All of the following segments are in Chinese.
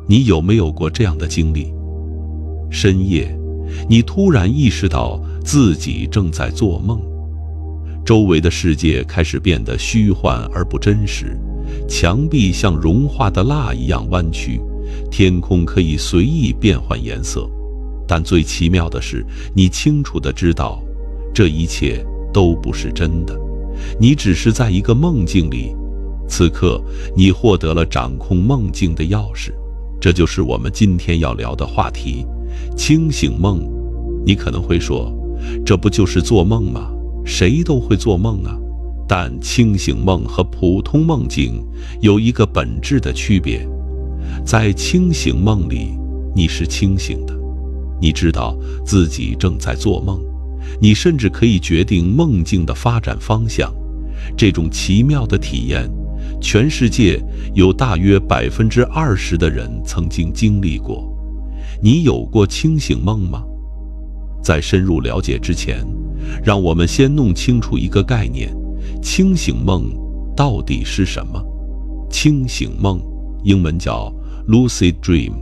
你有没有过这样的经历？深夜，你突然意识到自己正在做梦，周围的世界开始变得虚幻而不真实，墙壁像融化的蜡一样弯曲，天空可以随意变换颜色。但最奇妙的是，你清楚地知道，这一切都不是真的，你只是在一个梦境里。此刻，你获得了掌控梦境的钥匙。这就是我们今天要聊的话题——清醒梦。你可能会说，这不就是做梦吗？谁都会做梦啊。但清醒梦和普通梦境有一个本质的区别。在清醒梦里，你是清醒的，你知道自己正在做梦，你甚至可以决定梦境的发展方向。这种奇妙的体验，全世界有大约20%的人曾经经历过。你有过清醒梦吗？在深入了解之前，让我们先弄清楚一个概念：清醒梦到底是什么？清醒梦，英文叫 Lucid Dream。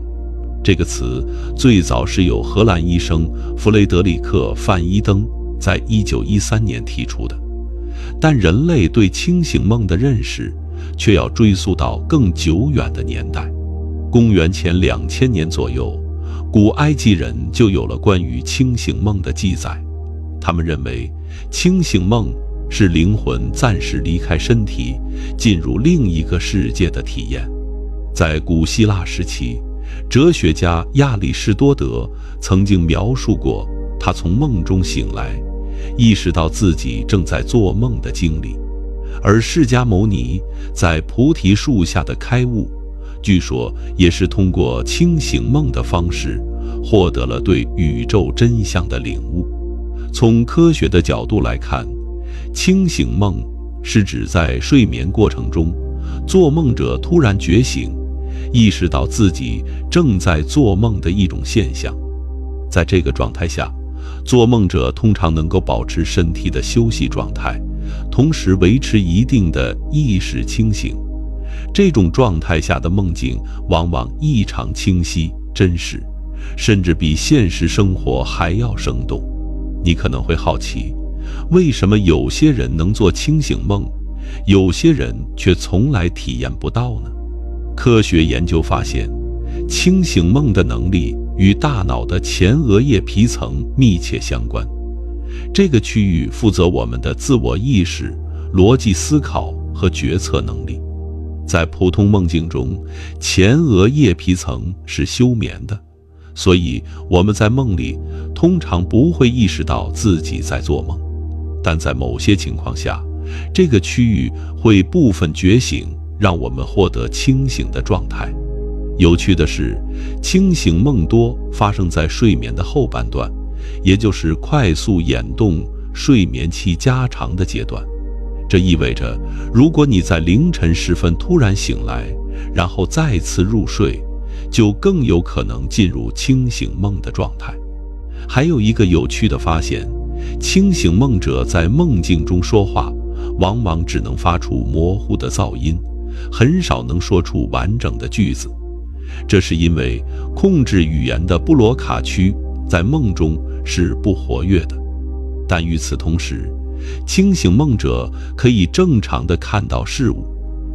这个词最早是由荷兰医生弗雷德里克·范伊登在1913年提出的，但人类对清醒梦的认识却要追溯到更久远的年代。公元前2000年左右，古埃及人就有了关于清醒梦的记载。他们认为，清醒梦是灵魂暂时离开身体，进入另一个世界的体验。在古希腊时期，哲学家亚里士多德曾经描述过他从梦中醒来，意识到自己正在做梦的经历。而释迦牟尼在菩提树下的开悟，据说也是通过清醒梦的方式获得了对宇宙真相的领悟。从科学的角度来看，清醒梦是指在睡眠过程中，做梦者突然觉醒，意识到自己正在做梦的一种现象。在这个状态下，做梦者通常能够保持身体的休息状态，同时维持一定的意识清醒。这种状态下的梦境往往异常清晰、真实，甚至比现实生活还要生动。你可能会好奇，为什么有些人能做清醒梦，有些人却从来体验不到呢？科学研究发现，清醒梦的能力与大脑的前额叶皮层密切相关。这个区域负责我们的自我意识、逻辑思考和决策能力。在普通梦境中，前额叶皮层是休眠的，所以我们在梦里通常不会意识到自己在做梦。但在某些情况下，这个区域会部分觉醒，让我们获得清醒的状态。有趣的是，清醒梦多发生在睡眠的后半段，也就是快速眼动、睡眠期加长的阶段。这意味着，如果你在凌晨时分突然醒来，然后再次入睡，就更有可能进入清醒梦的状态。还有一个有趣的发现，清醒梦者在梦境中说话，往往只能发出模糊的噪音，很少能说出完整的句子。这是因为控制语言的布罗卡区在梦中是不活跃的。但与此同时，清醒梦者可以正常地看到事物，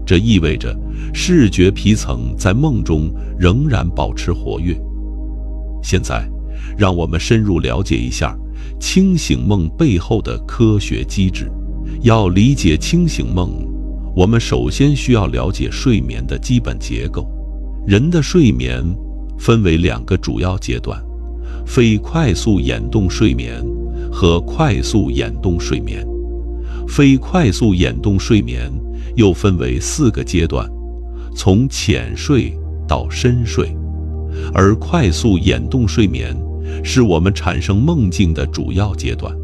这意味着视觉皮层在梦中仍然保持活跃。现在，让我们深入了解一下清醒梦背后的科学机制。要理解清醒梦，我们首先需要了解睡眠的基本结构。人的睡眠分为2个主要阶段：非快速眼动睡眠和快速眼动睡眠。非快速眼动睡眠又分为4个阶段，从浅睡到深睡。而快速眼动睡眠是我们产生梦境的主要阶段。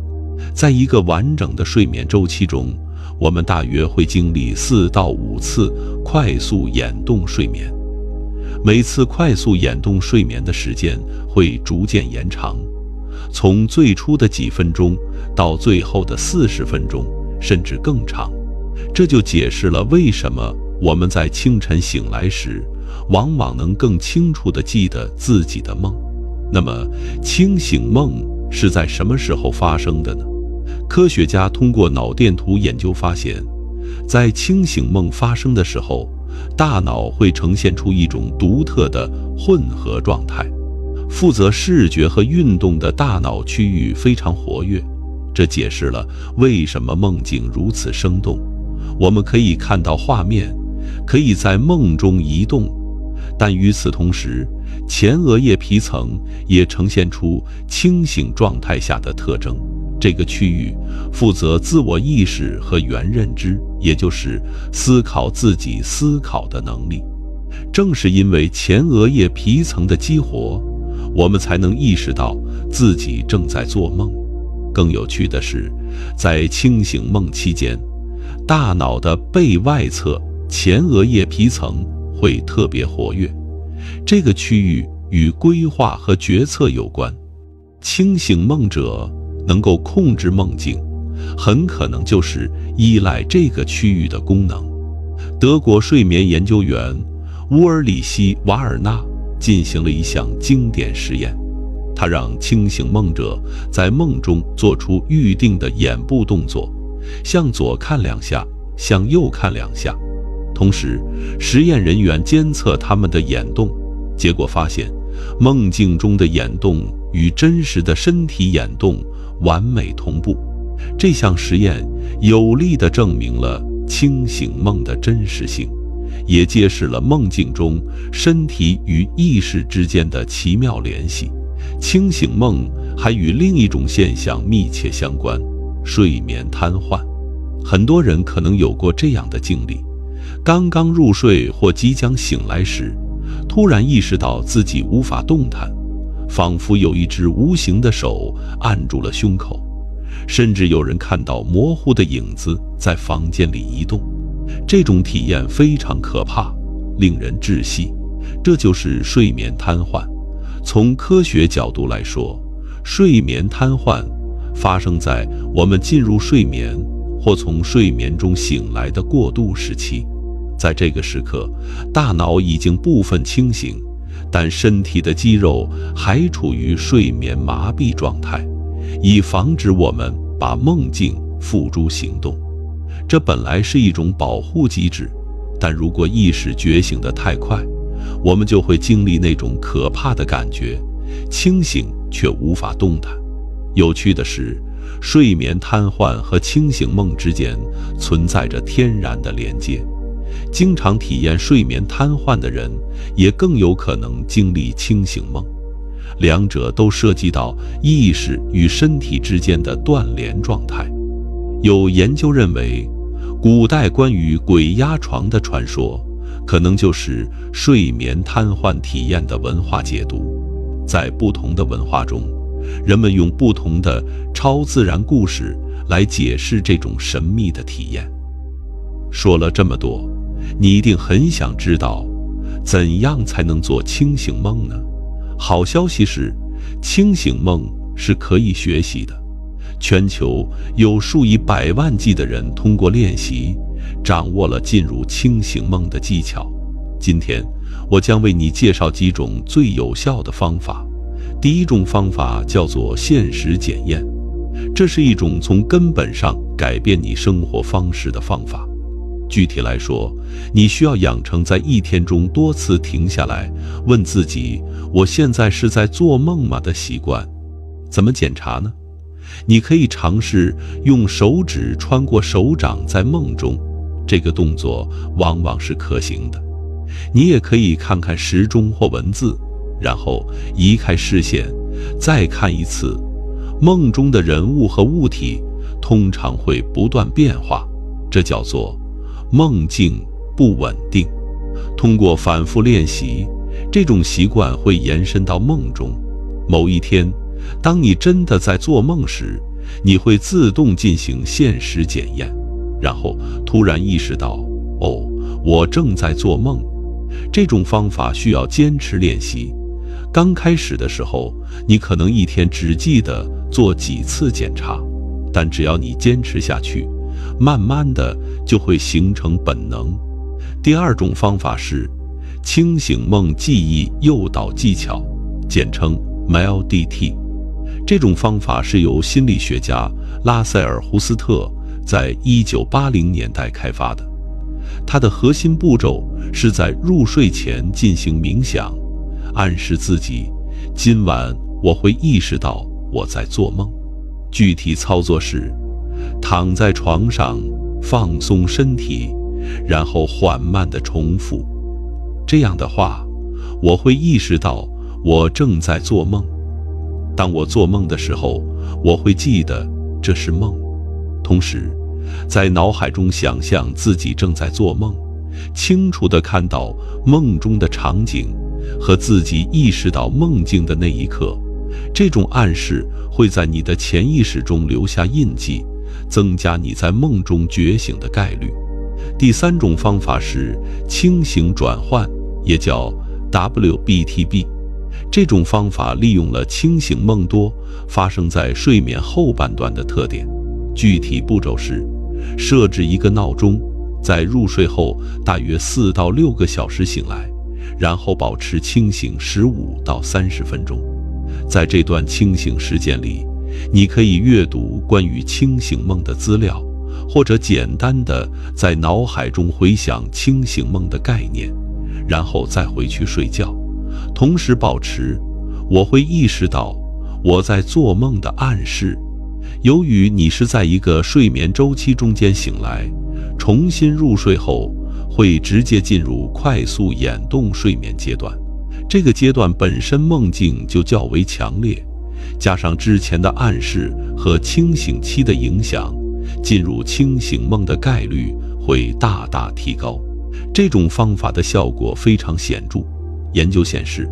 在一个完整的睡眠周期中，我们大约会经历4到5次快速眼动睡眠。每次快速眼动睡眠的时间会逐渐延长，从最初的几分钟到最后的40分钟，甚至更长。这就解释了为什么我们在清晨醒来时往往能更清楚地记得自己的梦。那么，清醒梦是在什么时候发生的呢？科学家通过脑电图研究发现，在清醒梦发生的时候，大脑会呈现出一种独特的混合状态，负责视觉和运动的大脑区域非常活跃。这解释了为什么梦境如此生动。我们可以看到画面，可以在梦中移动，但与此同时，前额叶皮层也呈现出清醒状态下的特征。这个区域负责自我意识和原认知，也就是思考自己思考的能力。正是因为前额叶皮层的激活，我们才能意识到自己正在做梦。更有趣的是，在清醒梦期间，大脑的背外侧前额叶皮层会特别活跃，这个区域与规划和决策有关。清醒梦者能够控制梦境，很可能就是依赖这个区域的功能。德国睡眠研究员乌尔里希·瓦尔纳进行了一项经典实验，他让清醒梦者在梦中做出预定的眼部动作，向左看2下，向右看2下。同时，实验人员监测他们的眼动，结果发现，梦境中的眼动与真实的身体眼动完美同步。这项实验有力地证明了清醒梦的真实性，也揭示了梦境中身体与意识之间的奇妙联系。清醒梦还与另一种现象密切相关，睡眠瘫痪。很多人可能有过这样的经历，刚刚入睡或即将醒来时，突然意识到自己无法动弹，仿佛有一只无形的手按住了胸口，甚至有人看到模糊的影子在房间里移动。这种体验非常可怕，令人窒息。这就是睡眠瘫痪。从科学角度来说，睡眠瘫痪发生在我们进入睡眠或从睡眠中醒来的过渡时期。在这个时刻，大脑已经部分清醒，但身体的肌肉还处于睡眠麻痹状态，以防止我们把梦境付诸行动。这本来是一种保护机制，但如果意识觉醒得太快，我们就会经历那种可怕的感觉，清醒却无法动弹。有趣的是，睡眠瘫痪和清醒梦之间存在着天然的连接。经常体验睡眠瘫痪的人，也更有可能经历清醒梦。两者都涉及到意识与身体之间的断联状态。有研究认为，古代关于鬼压床的传说，可能就是睡眠瘫痪体验的文化解读。在不同的文化中，人们用不同的超自然故事来解释这种神秘的体验。说了这么多，你一定很想知道，怎样才能做清醒梦呢？好消息是，清醒梦是可以学习的。全球有数以百万计的人通过练习，掌握了进入清醒梦的技巧。今天，我将为你介绍几种最有效的方法。第一种方法叫做限时检验，这是一种从根本上改变你生活方式的方法。具体来说，你需要养成在一天中多次停下来，问自己“我现在是在做梦吗”的习惯。怎么检查呢？你可以尝试用手指穿过手掌在梦中，这个动作往往是可行的。你也可以看看时钟或文字，然后移开视线，再看一次。梦中的人物和物体通常会不断变化，这叫做梦境不稳定。通过反复练习，这种习惯会延伸到梦中。某一天，当你真的在做梦时，你会自动进行限时检验，然后突然意识到，哦，我正在做梦。这种方法需要坚持练习。刚开始的时候，你可能一天只记得做几次检查，但只要你坚持下去，慢慢的就会形成本能。第二种方法是清醒梦记忆诱导技巧，简称 MELDT。这种方法是由心理学家拉塞尔·胡斯特在1980年代开发的。它的核心步骤是在入睡前进行冥想，暗示自己今晚我会意识到我在做梦。具体操作是躺在床上放松身体，然后缓慢地重复。这样的话，我会意识到我正在做梦。当我做梦的时候，我会记得这是梦，同时在脑海中想象自己正在做梦，清楚地看到梦中的场景和自己意识到梦境的那一刻。这种暗示会在你的潜意识中留下印记，增加你在梦中觉醒的概率。第三种方法是清醒转换，也叫 WBTB。这种方法利用了清醒梦多发生在睡眠后半段的特点。具体步骤是设置一个闹钟，在入睡后大约4到6个小时醒来，然后保持清醒15到30分钟。在这段清醒时间里，你可以阅读关于清醒梦的资料，或者简单的在脑海中回想清醒梦的概念，然后再回去睡觉。同时保持我会意识到我在做梦的暗示。由于你是在一个睡眠周期中间醒来，重新入睡后会直接进入快速眼动睡眠阶段。这个阶段本身梦境就较为强烈，加上之前的暗示和清醒期的影响，进入清醒梦的概率会大大提高。这种方法的效果非常显著。研究显示，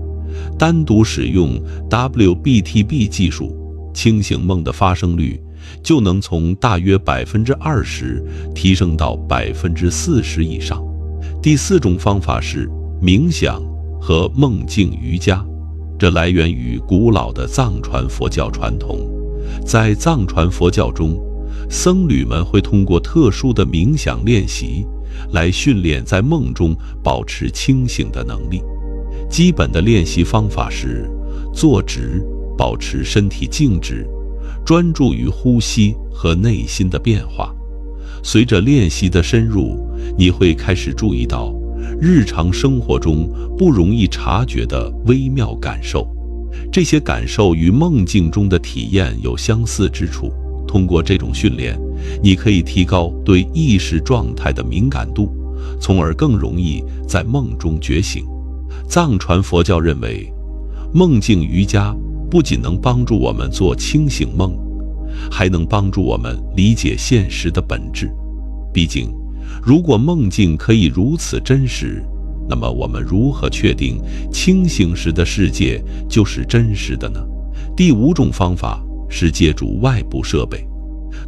单独使用 WBTB 技术，清醒梦的发生率就能从大约20%提升到40%以上。第四种方法是冥想和梦境瑜伽，这来源于古老的藏传佛教传统。在藏传佛教中，僧侣们会通过特殊的冥想练习来训练在梦中保持清醒的能力。基本的练习方法是坐直，保持身体静止，专注于呼吸和内心的变化。随着练习的深入，你会开始注意到日常生活中不容易察觉的微妙感受。这些感受与梦境中的体验有相似之处。通过这种训练，你可以提高对意识状态的敏感度，从而更容易在梦中觉醒。藏传佛教认为，梦境瑜伽不仅能帮助我们做清醒梦，还能帮助我们理解现实的本质。毕竟，如果梦境可以如此真实，那么我们如何确定清醒时的世界就是真实的呢？第五种方法是借助外部设备。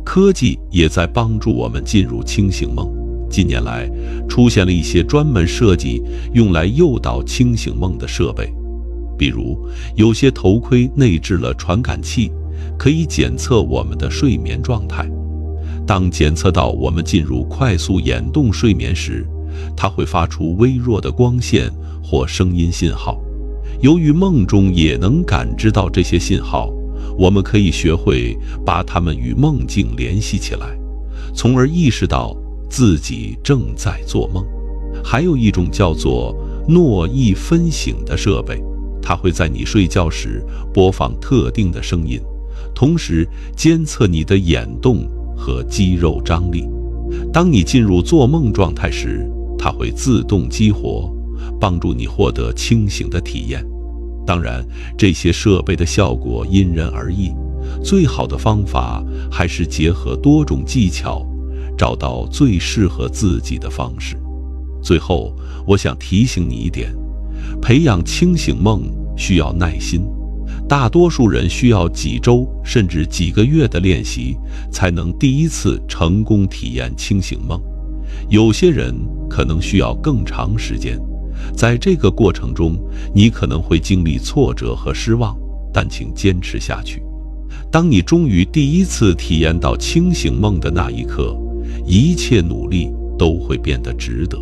科技也在帮助我们进入清醒梦。近年来，出现了一些专门设计用来诱导清醒梦的设备，比如有些头盔内置了传感器，可以检测我们的睡眠状态。当检测到我们进入快速眼动睡眠时，它会发出微弱的光线或声音信号。由于梦中也能感知到这些信号，我们可以学会把它们与梦境联系起来，从而意识到自己正在做梦。还有一种叫做诺意分醒的设备，它会在你睡觉时播放特定的声音，同时监测你的眼动和肌肉张力。当你进入做梦状态时，它会自动激活，帮助你获得清醒的体验。当然，这些设备的效果因人而异，最好的方法还是结合多种技巧，找到最适合自己的方式。最后，我想提醒你一点，培养清醒梦需要耐心，大多数人需要几周甚至几个月的练习，才能第一次成功体验清醒梦。有些人可能需要更长时间，在这个过程中，你可能会经历挫折和失望，但请坚持下去。当你终于第一次体验到清醒梦的那一刻，一切努力都会变得值得。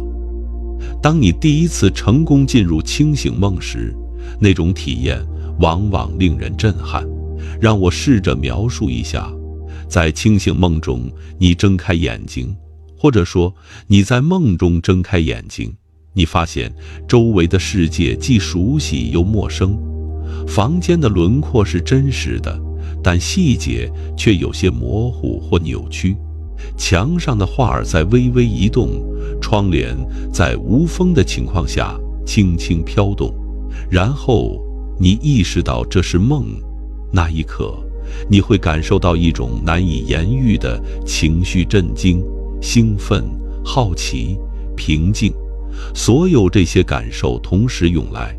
当你第一次成功进入清醒梦时，那种体验往往令人震撼。让我试着描述一下，在清醒梦中，你睁开眼睛，或者说你在梦中睁开眼睛，你发现周围的世界既熟悉又陌生，房间的轮廓是真实的，但细节却有些模糊或扭曲。墙上的画儿在微微移动，窗帘在无风的情况下轻轻飘动。然后你意识到这是梦，那一刻你会感受到一种难以言喻的情绪，震惊、兴奋、好奇、平静，所有这些感受同时涌来。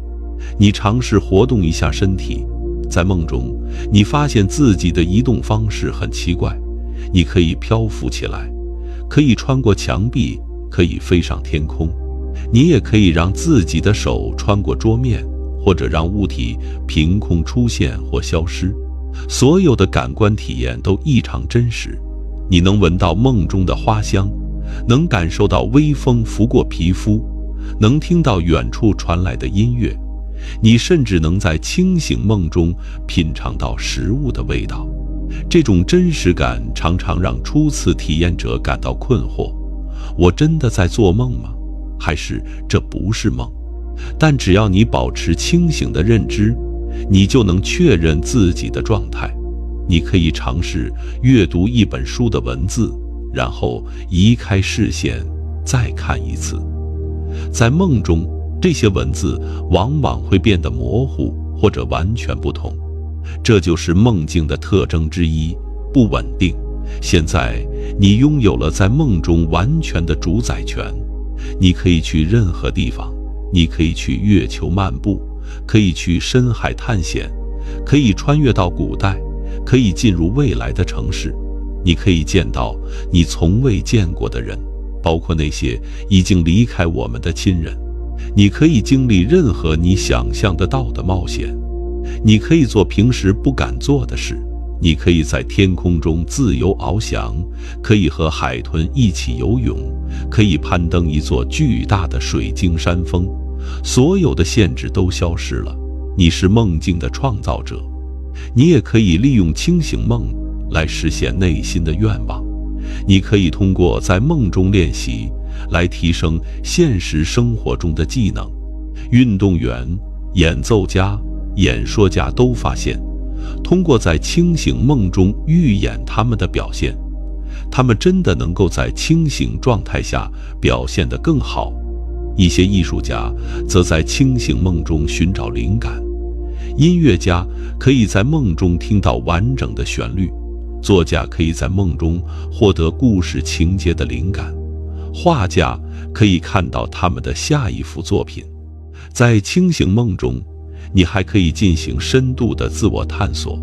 你尝试活动一下身体，在梦中你发现自己的移动方式很奇怪，你可以漂浮起来，可以穿过墙壁，可以飞上天空，你也可以让自己的手穿过桌面，或者让物体凭空出现或消失。所有的感官体验都异常真实，你能闻到梦中的花香，能感受到微风拂过皮肤，能听到远处传来的音乐，你甚至能在清醒梦中品尝到食物的味道。这种真实感常常让初次体验者感到困惑：我真的在做梦吗？还是这不是梦？但只要你保持清醒的认知，你就能确认自己的状态。你可以尝试阅读一本书的文字，然后移开视线，再看一次。在梦中，这些文字往往会变得模糊或者完全不同，这就是梦境的特征之一：不稳定。现在你拥有了在梦中完全的主宰权，你可以去任何地方，你可以去月球漫步，可以去深海探险，可以穿越到古代，可以进入未来的城市，你可以见到你从未见过的人，包括那些已经离开我们的亲人。你可以经历任何你想象得到的冒险，你可以做平时不敢做的事，你可以在天空中自由翱翔，可以和海豚一起游泳，可以攀登一座巨大的水晶山峰。所有的限制都消失了，你是梦境的创造者。你也可以利用清醒梦来实现内心的愿望。你可以通过在梦中练习来提升现实生活中的技能。运动员、演奏家、演说家都发现，通过在清醒梦中预演他们的表现，他们真的能够在清醒状态下表现得更好。一些艺术家则在清醒梦中寻找灵感，音乐家可以在梦中听到完整的旋律，作家可以在梦中获得故事情节的灵感，画家可以看到他们的下一幅作品。在清醒梦中，你还可以进行深度的自我探索，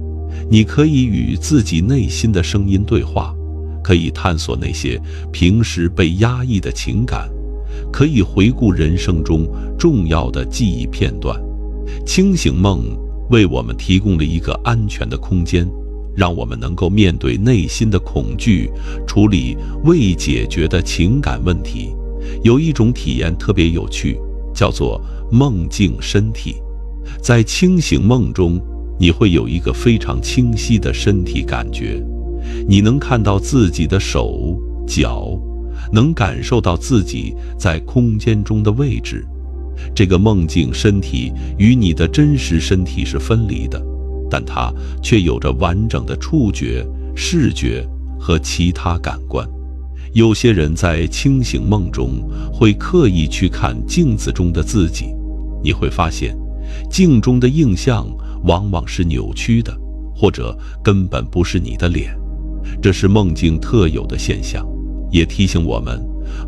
你可以与自己内心的声音对话，可以探索那些平时被压抑的情感，可以回顾人生中重要的记忆片段。清醒梦为我们提供了一个安全的空间，让我们能够面对内心的恐惧，处理未解决的情感问题。有一种体验特别有趣，叫做梦境身体。在清醒梦中，你会有一个非常清晰的身体感觉，你能看到自己的手、脚，能感受到自己在空间中的位置。这个梦境身体与你的真实身体是分离的，但它却有着完整的触觉、视觉和其他感官。有些人在清醒梦中会刻意去看镜子中的自己，你会发现镜中的映像往往是扭曲的，或者根本不是你的脸。这是梦境特有的现象，也提醒我们，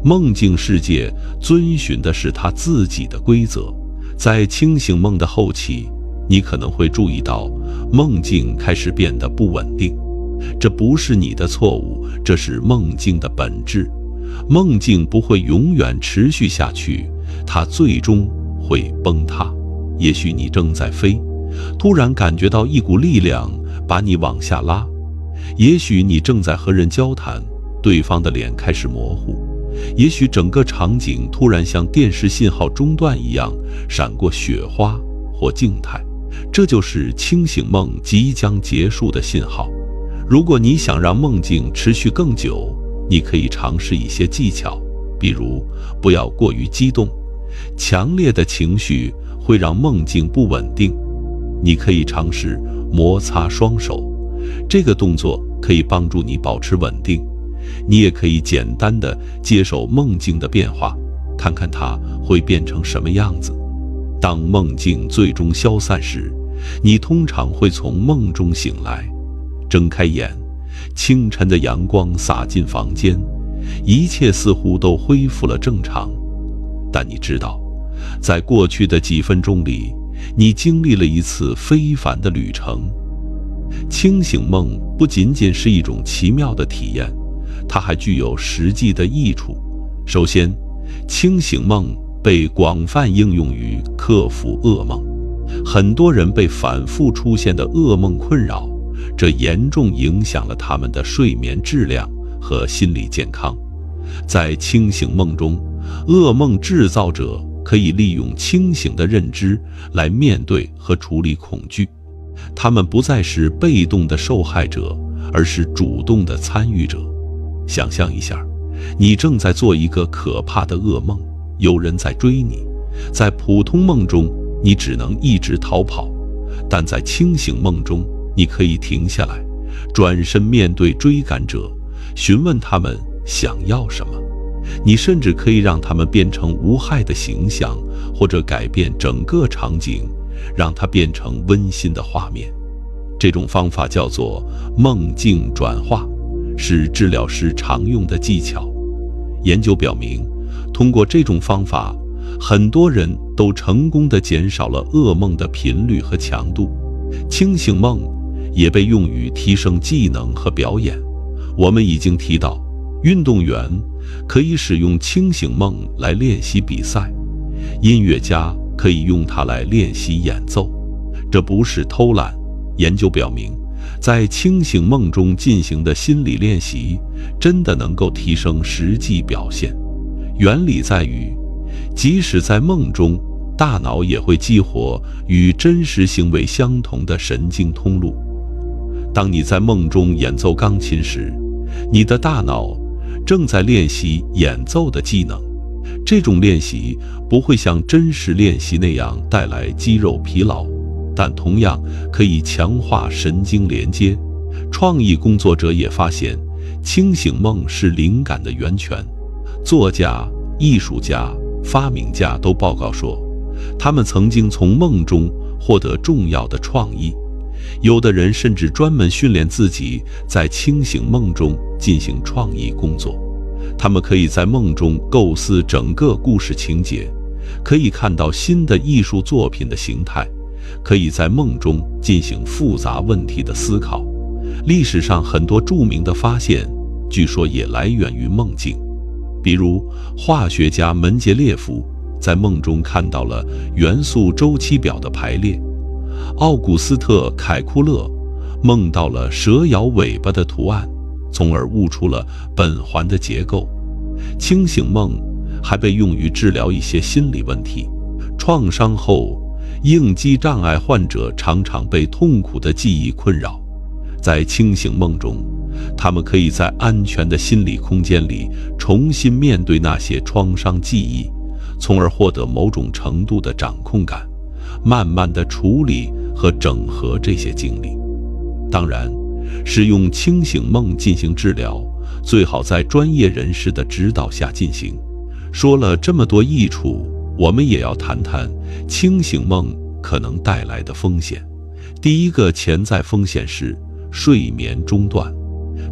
梦境世界遵循的是它自己的规则。在清醒梦的后期，你可能会注意到梦境开始变得不稳定，这不是你的错误，这是梦境的本质。梦境不会永远持续下去，它最终会崩塌。也许你正在飞，突然感觉到一股力量把你往下拉；也许你正在和人交谈，对方的脸开始模糊；也许整个场景突然像电视信号中断一样闪过雪花或静态，这就是清醒梦即将结束的信号。如果你想让梦境持续更久，你可以尝试一些技巧，比如不要过于激动，强烈的情绪会让梦境不稳定。你可以尝试摩擦双手，这个动作可以帮助你保持稳定。你也可以简单的接受梦境的变化，看看它会变成什么样子。当梦境最终消散时，你通常会从梦中醒来，睁开眼，清晨的阳光洒进房间，一切似乎都恢复了正常。但你知道，在过去的几分钟里，你经历了一次非凡的旅程。清醒梦不仅仅是一种奇妙的体验，它还具有实际的益处。首先，清醒梦被广泛应用于克服噩梦。很多人被反复出现的噩梦困扰，这严重影响了他们的睡眠质量和心理健康。在清醒梦中，噩梦制造者可以利用清醒的认知来面对和处理恐惧。他们不再是被动的受害者，而是主动的参与者。想象一下，你正在做一个可怕的噩梦，有人在追你。在普通梦中，你只能一直逃跑，但在清醒梦中，你可以停下来，转身面对追赶者，询问他们想要什么。你甚至可以让他们变成无害的形象，或者改变整个场景，让它变成温馨的画面。这种方法叫做梦境转化，是治疗师常用的技巧。研究表明，通过这种方法，很多人都成功地减少了噩梦的频率和强度。清醒梦也被用于提升技能和表演。我们已经提到，运动员可以使用清醒梦来练习比赛，音乐家可以用它来练习演奏。这不是偷懒。研究表明，在清醒梦中进行的心理练习真的能够提升实际表现。原理在于，即使在梦中，大脑也会激活与真实行为相同的神经通路。当你在梦中演奏钢琴时，你的大脑正在练习演奏的技能。这种练习不会像真实练习那样带来肌肉疲劳，但同样可以强化神经连接。创意工作者也发现，清醒梦是灵感的源泉。作家、艺术家、发明家都报告说，他们曾经从梦中获得重要的创意。有的人甚至专门训练自己在清醒梦中进行创意工作。他们可以在梦中构思整个故事情节，可以看到新的艺术作品的形态，可以在梦中进行复杂问题的思考。历史上很多著名的发现，据说也来源于梦境。比如，化学家门捷列夫在梦中看到了元素周期表的排列；奥古斯特·凯库勒梦到了蛇咬尾巴的图案，从而悟出了苯环的结构。清醒梦还被用于治疗一些心理问题。创伤后应激障碍患者常常被痛苦的记忆困扰。在清醒梦中，他们可以在安全的心理空间里重新面对那些创伤记忆，从而获得某种程度的掌控感，慢慢地处理和整合这些经历。当然，使用清醒梦进行治疗，最好在专业人士的指导下进行。说了这么多益处，我们也要谈谈清醒梦可能带来的风险。第一个潜在风险是睡眠中断。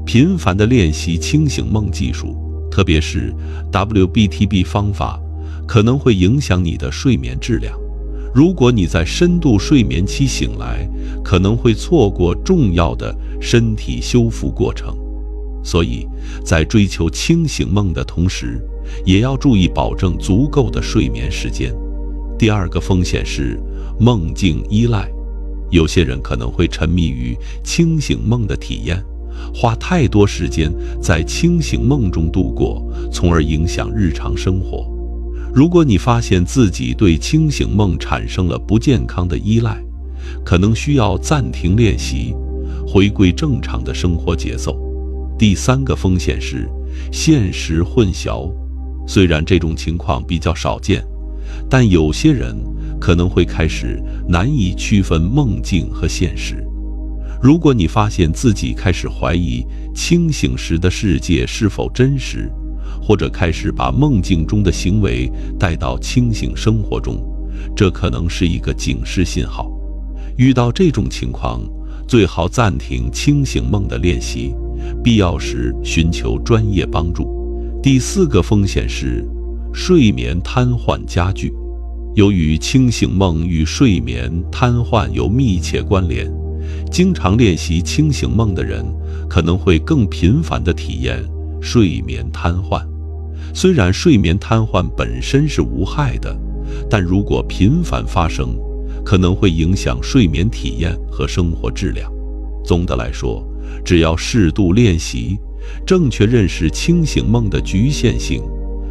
频繁地练习清醒梦技术，特别是 WBTB 方法，可能会影响你的睡眠质量。如果你在深度睡眠期醒来，可能会错过重要的身体修复过程。所以，在追求清醒梦的同时，也要注意保证足够的睡眠时间。第二个风险是梦境依赖。有些人可能会沉迷于清醒梦的体验，花太多时间在清醒梦中度过，从而影响日常生活。如果你发现自己对清醒梦产生了不健康的依赖，可能需要暂停练习，回归正常的生活节奏。第三个风险是现实混淆。虽然这种情况比较少见，但有些人可能会开始难以区分梦境和现实。如果你发现自己开始怀疑清醒时的世界是否真实，或者开始把梦境中的行为带到清醒生活中，这可能是一个警示信号。遇到这种情况，最好暂停清醒梦的练习，必要时寻求专业帮助。第四个风险是睡眠瘫痪加剧。由于清醒梦与睡眠瘫痪有密切关联，经常练习清醒梦的人可能会更频繁地体验睡眠瘫痪。虽然睡眠瘫痪本身是无害的，但如果频繁发生，可能会影响睡眠体验和生活质量。总的来说，只要适度练习，正确认识清醒梦的局限性，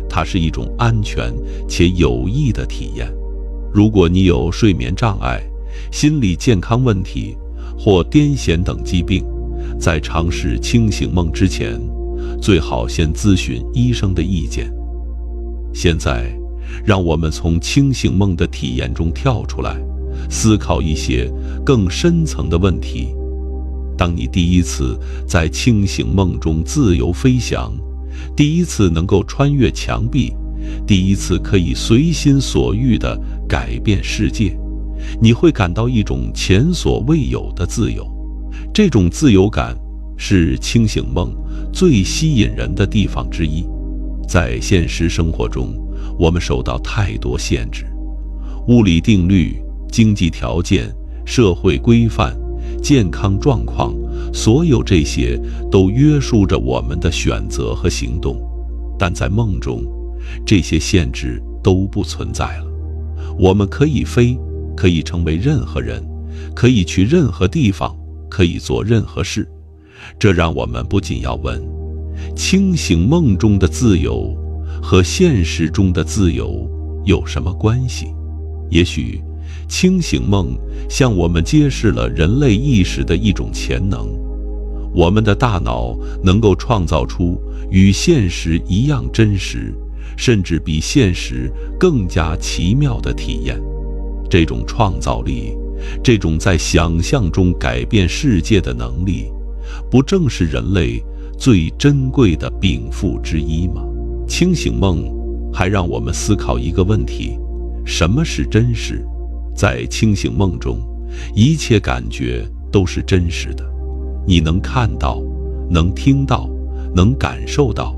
它是一种安全且有益的体验。如果你有睡眠障碍、心理健康问题或癫痫等疾病，在尝试清醒梦之前，最好先咨询医生的意见。现在，让我们从清醒梦的体验中跳出来，思考一些更深层的问题。当你第一次在清醒梦中自由飞翔，第一次能够穿越墙壁，第一次可以随心所欲地改变世界，你会感到一种前所未有的自由。这种自由感是清醒梦最吸引人的地方之一。在现实生活中，我们受到太多限制，物理定律、经济条件、社会规范、健康状况，所有这些都约束着我们的选择和行动。但在梦中，这些限制都不存在了。我们可以飞，可以成为任何人，可以去任何地方，可以做任何事。这让我们不仅要问：清醒梦中的自由和现实中的自由有什么关系？也许清醒梦向我们揭示了人类意识的一种潜能，我们的大脑能够创造出与现实一样真实，甚至比现实更加奇妙的体验。这种创造力，这种在想象中改变世界的能力，不正是人类最珍贵的禀赋之一吗？清醒梦还让我们思考一个问题：什么是真实？在清醒梦中，一切感觉都是真实的。你能看到，能听到，能感受到，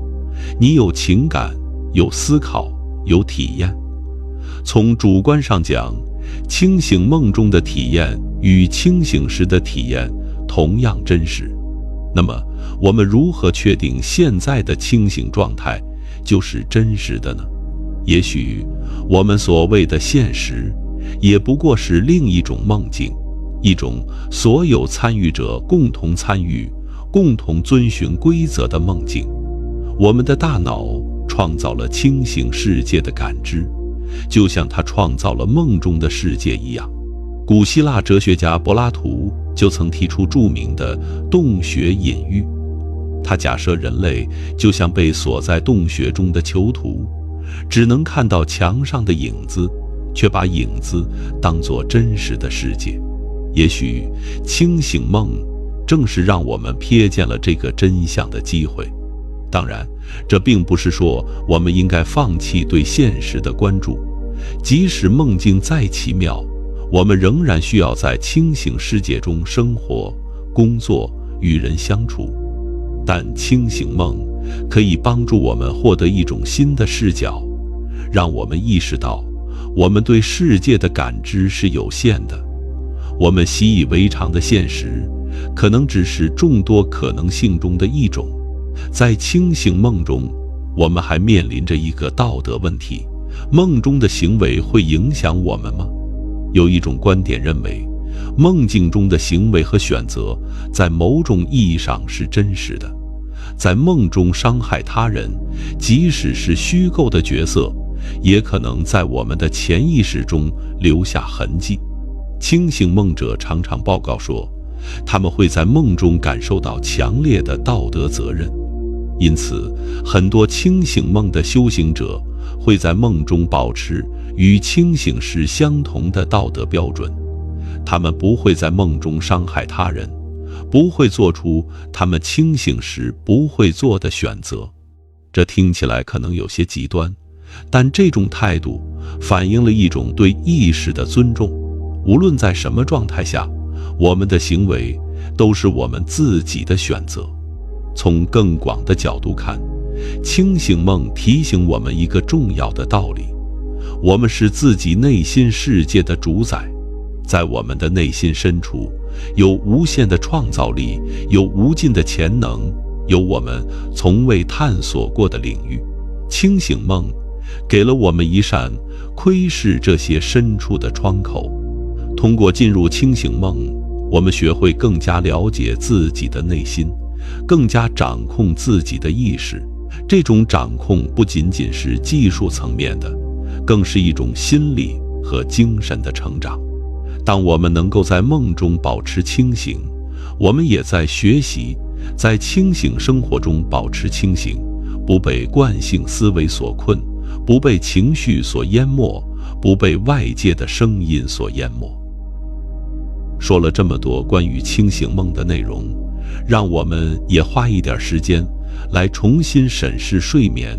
你有情感，有思考，有体验。从主观上讲，清醒梦中的体验与清醒时的体验同样真实。那么，我们如何确定现在的清醒状态就是真实的呢？也许我们所谓的现实，也不过是另一种梦境，一种所有参与者共同参与、共同遵循规则的梦境。我们的大脑创造了清醒世界的感知，就像它创造了梦中的世界一样。古希腊哲学家柏拉图就曾提出著名的洞穴隐喻，他假设人类就像被锁在洞穴中的囚徒，只能看到墙上的影子，却把影子当作真实的世界。也许清醒梦正是让我们瞥见了这个真相的机会。当然，这并不是说我们应该放弃对现实的关注，即使梦境再奇妙，我们仍然需要在清醒世界中生活、工作、与人相处。但清醒梦可以帮助我们获得一种新的视角，让我们意识到我们对世界的感知是有限的。我们习以为常的现实，可能只是众多可能性中的一种。在清醒梦中，我们还面临着一个道德问题：梦中的行为会影响我们吗？有一种观点认为，梦境中的行为和选择，在某种意义上是真实的。在梦中伤害他人，即使是虚构的角色，也可能在我们的潜意识中留下痕迹。清醒梦者常常报告说，他们会在梦中感受到强烈的道德责任。因此，很多清醒梦的修行者会在梦中保持与清醒时相同的道德标准。他们不会在梦中伤害他人，不会做出他们清醒时不会做的选择。这听起来可能有些极端，但这种态度反映了一种对意识的尊重。无论在什么状态下，我们的行为都是我们自己的选择。从更广的角度看，清醒梦提醒我们一个重要的道理：我们是自己内心世界的主宰。在我们的内心深处，有无限的创造力，有无尽的潜能，有我们从未探索过的领域。清醒梦给了我们一扇窥视这些深处的窗口。通过进入清醒梦，我们学会更加了解自己的内心，更加掌控自己的意识。这种掌控不仅仅是技术层面的，更是一种心理和精神的成长。当我们能够在梦中保持清醒，我们也在学习在清醒生活中保持清醒，不被惯性思维所困，不被情绪所淹没，不被外界的声音所淹没。说了这么多关于清醒梦的内容，让我们也花一点时间来重新审视睡眠，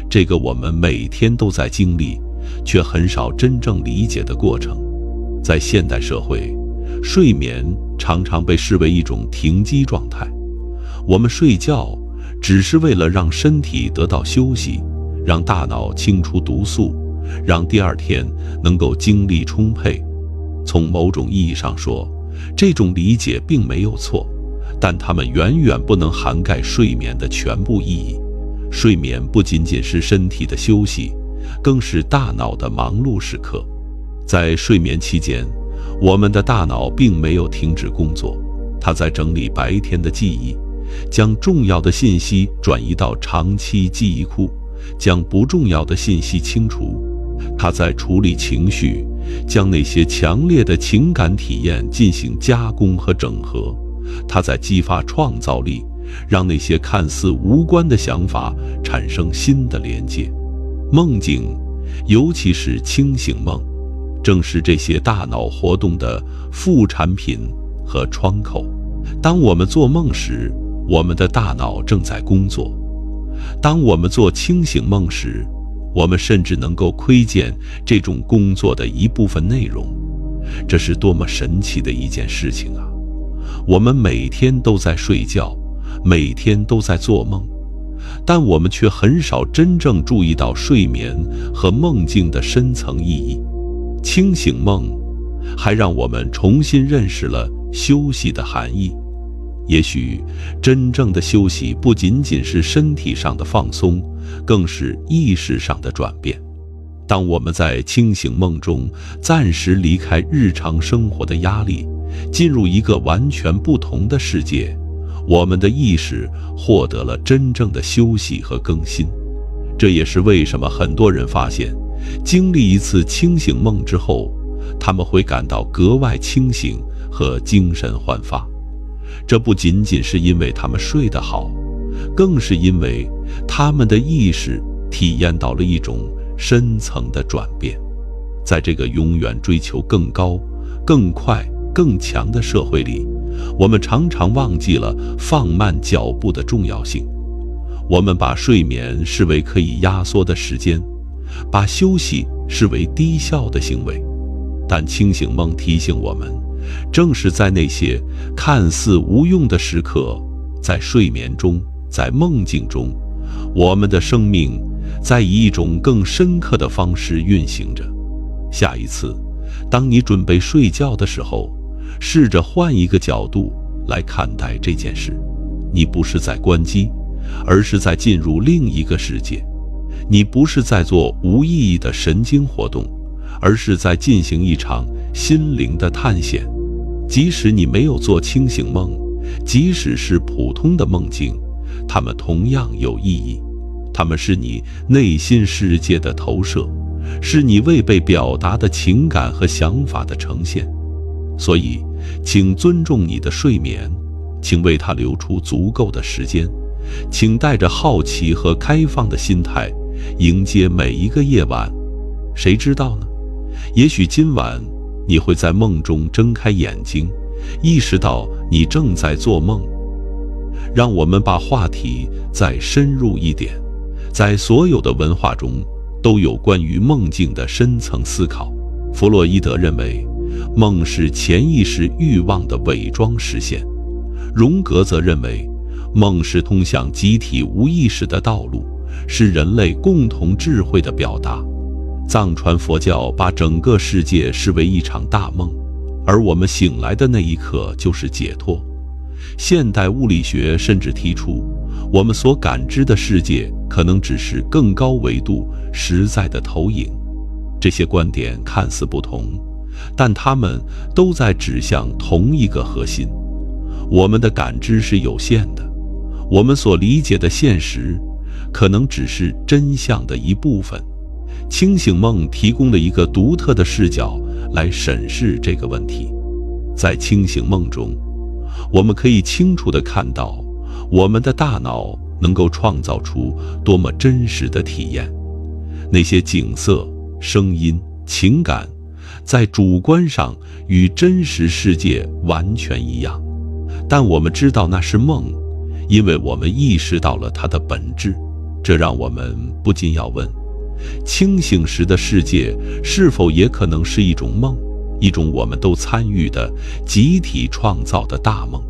这个我们每天都在经历，却很少真正理解的过程。在现代社会，睡眠常常被视为一种停机状态。我们睡觉只是为了让身体得到休息，让大脑清除毒素，让第二天能够精力充沛。从某种意义上说，这种理解并没有错，但它们远远不能涵盖睡眠的全部意义。睡眠不仅仅是身体的休息，更是大脑的忙碌时刻。在睡眠期间，我们的大脑并没有停止工作，它在整理白天的记忆，将重要的信息转移到长期记忆库，将不重要的信息清除。它在处理情绪，将那些强烈的情感体验进行加工和整合。它在激发创造力，让那些看似无关的想法产生新的连接。梦境，尤其是清醒梦，正是这些大脑活动的副产品和窗口。当我们做梦时，我们的大脑正在工作；当我们做清醒梦时，我们甚至能够窥见这种工作的一部分内容。这是多么神奇的一件事情啊！我们每天都在睡觉，每天都在做梦，但我们却很少真正注意到睡眠和梦境的深层意义。清醒梦还让我们重新认识了休息的含义。也许真正的休息不仅仅是身体上的放松，更是意识上的转变。当我们在清醒梦中暂时离开日常生活的压力，进入一个完全不同的世界，我们的意识获得了真正的休息和更新。这也是为什么很多人发现，经历一次清醒梦之后，他们会感到格外清醒和精神焕发。这不仅仅是因为他们睡得好，更是因为他们的意识体验到了一种深层的转变。在这个永远追求更高、更快、更强的社会里，我们常常忘记了放慢脚步的重要性。我们把睡眠视为可以压缩的时间，把休息视为低效的行为。但清醒梦提醒我们，正是在那些看似无用的时刻，在睡眠中，在梦境中，我们的生命在以一种更深刻的方式运行着。下一次，当你准备睡觉的时候，试着换一个角度来看待这件事。你不是在关机，而是在进入另一个世界。你不是在做无意义的神经活动，而是在进行一场心灵的探险。即使你没有做清醒梦，即使是普通的梦境，它们同样有意义。它们是你内心世界的投射，是你未被表达的情感和想法的呈现。所以，请尊重你的睡眠，请为它留出足够的时间，请带着好奇和开放的心态迎接每一个夜晚。谁知道呢？也许今晚你会在梦中睁开眼睛，意识到你正在做梦。让我们把话题再深入一点，在所有的文化中都有关于梦境的深层思考。弗洛伊德认为，梦是潜意识欲望的伪装实现；荣格则认为，梦是通向集体无意识的道路，是人类共同智慧的表达。藏传佛教把整个世界视为一场大梦，而我们醒来的那一刻就是解脱。现代物理学甚至提出，我们所感知的世界可能只是更高维度实在的投影。这些观点看似不同，但它们都在指向同一个核心：我们的感知是有限的，我们所理解的现实可能只是真相的一部分。清醒梦提供了一个独特的视角来审视这个问题。在清醒梦中，我们可以清楚地看到，我们的大脑能够创造出多么真实的体验。那些景色、声音、情感，在主观上与真实世界完全一样，但我们知道那是梦，因为我们意识到了它的本质。这让我们不禁要问，清醒时的世界是否也可能是一种梦，一种我们都参与的集体创造的大梦？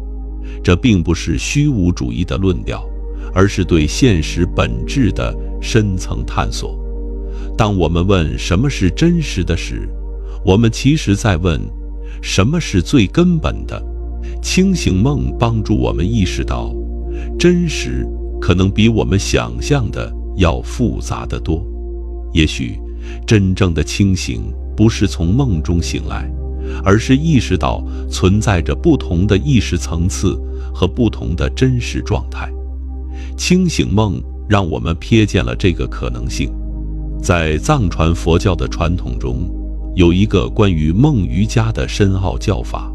这并不是虚无主义的论调，而是对现实本质的深层探索。当我们问什么是真实的时，我们其实在问什么是最根本的。清醒梦帮助我们意识到，真实可能比我们想象的要复杂得多。也许真正的清醒不是从梦中醒来，而是意识到存在着不同的意识层次和不同的真实状态。清醒梦让我们瞥见了这个可能性。在藏传佛教的传统中，有一个关于梦瑜伽的深奥教法。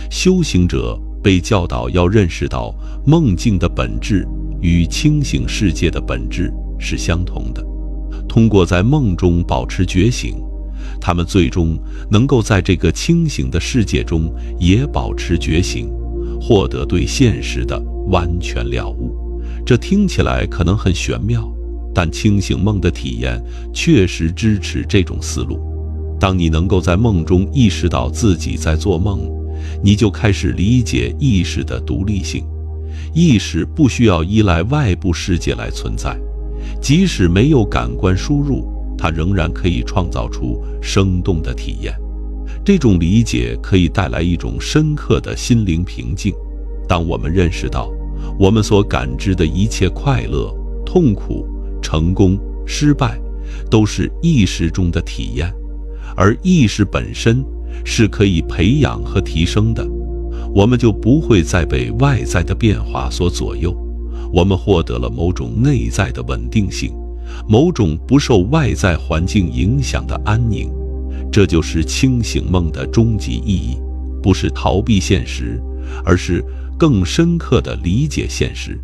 修行者被教导要认识到梦境的本质与清醒世界的本质是相同的。通过在梦中保持觉醒，他们最终能够在这个清醒的世界中也保持觉醒，获得对现实的完全了悟。这听起来可能很玄妙，但清醒梦的体验确实支持这种思路。当你能够在梦中意识到自己在做梦，你就开始理解意识的独立性。意识不需要依赖外部世界来存在，即使没有感官输入，它仍然可以创造出生动的体验。这种理解可以带来一种深刻的心灵平静。当我们认识到我们所感知的一切快乐、痛苦、成功、失败，都是意识中的体验，而意识本身是可以培养和提升的，我们就不会再被外在的变化所左右。我们获得了某种内在的稳定性，某种不受外在环境影响的安宁。这就是清醒梦的终极意义，不是逃避现实，而是更深刻地理解现实。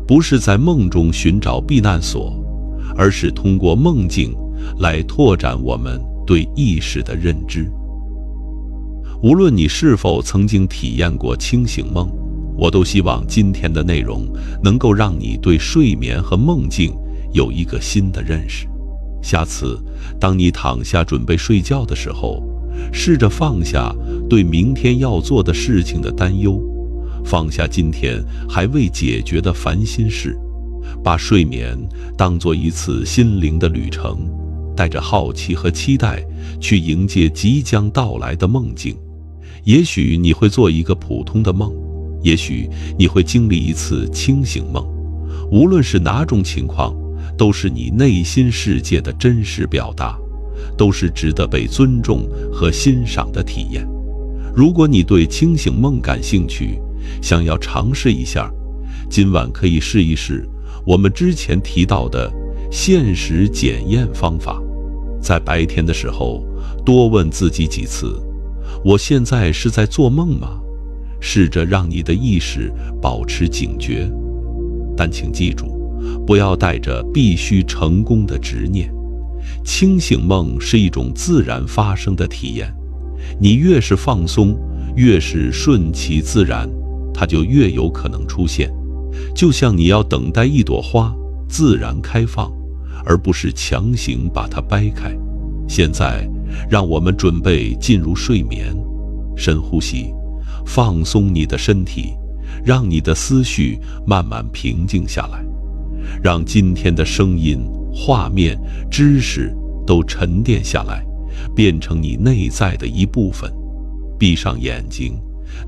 不是在梦中寻找避难所，而是通过梦境来拓展我们对意识的认知。无论你是否曾经体验过清醒梦，我都希望今天的内容能够让你对睡眠和梦境有一个新的认识。下次当你躺下准备睡觉的时候，试着放下对明天要做的事情的担忧，放下今天还未解决的烦心事，把睡眠当作一次心灵的旅程，带着好奇和期待去迎接即将到来的梦境。也许你会做一个普通的梦，也许你会经历一次清醒梦。无论是哪种情况，都是你内心世界的真实表达，都是值得被尊重和欣赏的体验。如果你对清醒梦感兴趣，想要尝试一下，今晚可以试一试我们之前提到的现实检验方法。在白天的时候，多问自己几次：我现在是在做梦吗？试着让你的意识保持警觉，但请记住，不要带着必须成功的执念。清醒梦是一种自然发生的体验，你越是放松，越是顺其自然，它就越有可能出现。就像你要等待一朵花自然开放，而不是强行把它掰开。现在，让我们准备进入睡眠，深呼吸，放松你的身体，让你的思绪慢慢平静下来，让今天的声音、画面、知识都沉淀下来，变成你内在的一部分。闭上眼睛，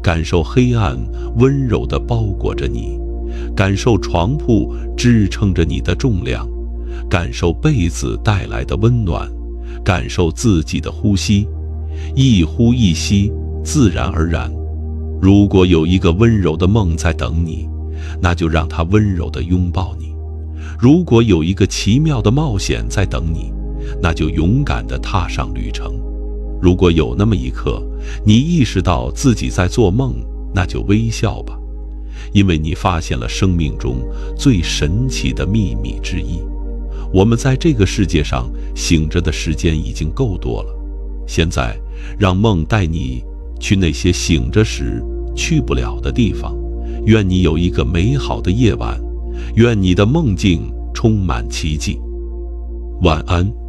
感受黑暗温柔地包裹着你，感受床铺支撑着你的重量，感受被子带来的温暖，感受自己的呼吸，一呼一吸，自然而然。如果有一个温柔的梦在等你，那就让它温柔地拥抱你；如果有一个奇妙的冒险在等你，那就勇敢地踏上旅程。如果有那么一刻，你意识到自己在做梦，那就微笑吧，因为你发现了生命中最神奇的秘密之一。我们在这个世界上醒着的时间已经够多了，现在让梦带你去那些醒着时去不了的地方。愿你有一个美好的夜晚，愿你的梦境充满奇迹。晚安。